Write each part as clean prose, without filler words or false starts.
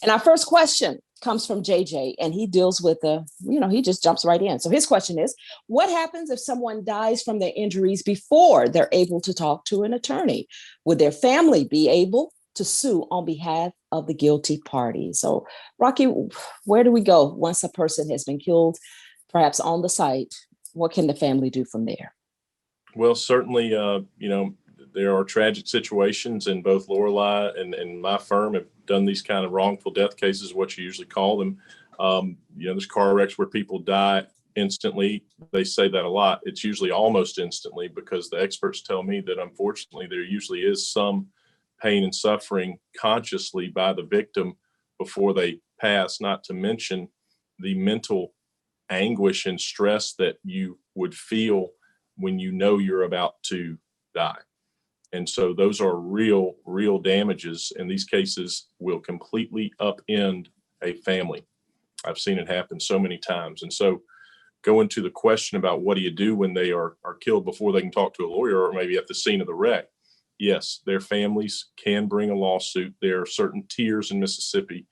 And our first question comes from JJ, and he deals with he just jumps right in. So his question is, what happens if someone dies from their injuries before they're able to talk to an attorney? Would their family be able to sue on behalf of the guilty party? So Rocky, where do we go once a person has been killed, perhaps on the site? What can the family do from there? Well, certainly, there are tragic situations, and both Lorelei and my firm have done these kind of wrongful death cases, what you usually call them. There's car wrecks where people die instantly. They say that a lot. It's usually almost instantly, because the experts tell me that unfortunately there usually is some pain and suffering consciously by the victim before they pass, not to mention the mental anguish and stress that you would feel when you know you're about to die. And so those are real damages, and these cases will completely upend a family. I've seen it happen so many times. And so going to the question about what do you do when they are killed before they can talk to a lawyer, or maybe at the scene of the wreck? Yes, their families can bring a lawsuit. There are certain tiers in Mississippi.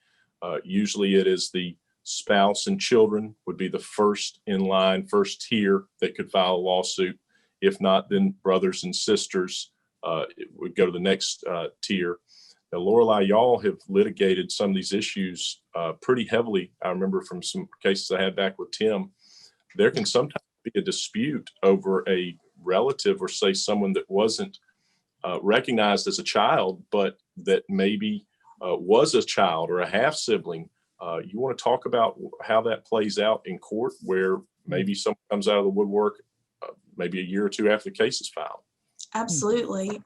Usually it is the spouse and children would be the first in line, first tier that could file a lawsuit. If not, then brothers and sisters it would go to the next tier. Now, Lorelei, y'all have litigated some of these issues pretty heavily. I remember from some cases I had back with Tim, there can sometimes be a dispute over a relative, or say someone that wasn't recognized as a child, but that maybe was a child or a half sibling. You want to talk about how that plays out in court, where maybe someone comes out of the woodwork maybe a year or two after the case is filed? Absolutely.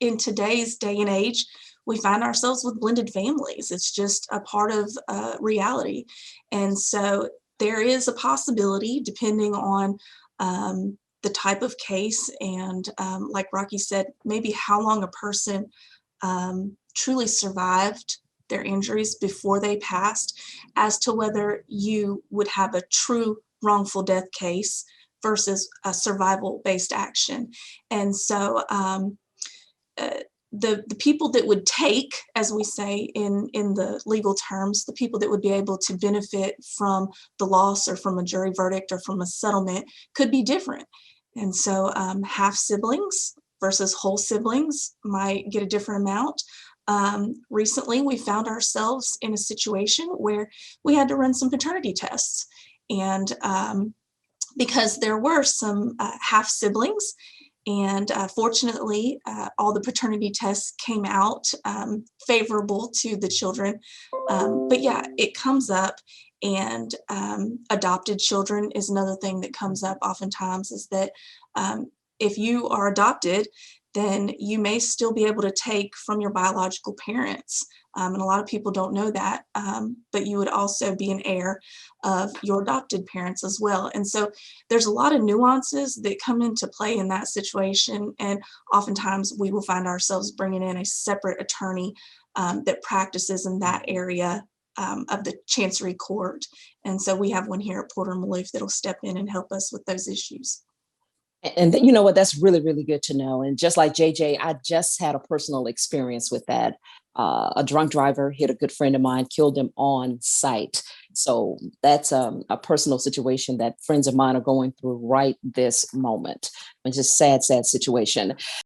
In today's day and age, we find ourselves with blended families. It's just a part of reality. And so there is a possibility, depending on the type of case and, like Rocky said, maybe how long a person truly survived their injuries before they passed, as to whether you would have a true wrongful death case versus a survival-based action. And so the people that would take, as we say in the legal terms, the people that would be able to benefit from the loss or from a jury verdict or from a settlement could be different. And so half siblings versus whole siblings might get a different amount. Recently, we found ourselves in a situation where we had to run some paternity tests. And because there were some half siblings, and fortunately, all the paternity tests came out favorable to the children. But yeah, it comes up, and adopted children is another thing that comes up oftentimes, is that if you are adopted, then you may still be able to take from your biological parents. And a lot of people don't know that, but you would also be an heir of your adopted parents as well. And so there's a lot of nuances that come into play in that situation. And oftentimes we will find ourselves bringing in a separate attorney that practices in that area of the Chancery Court. And so we have one here at Porter & Maloof that'll step in and help us with those issues. And you know what, that's really, really good to know. And just like JJ, I just had a personal experience with that. A drunk driver hit a good friend of mine, killed him on site. So that's a personal situation that friends of mine are going through right this moment. It's just sad, sad situation.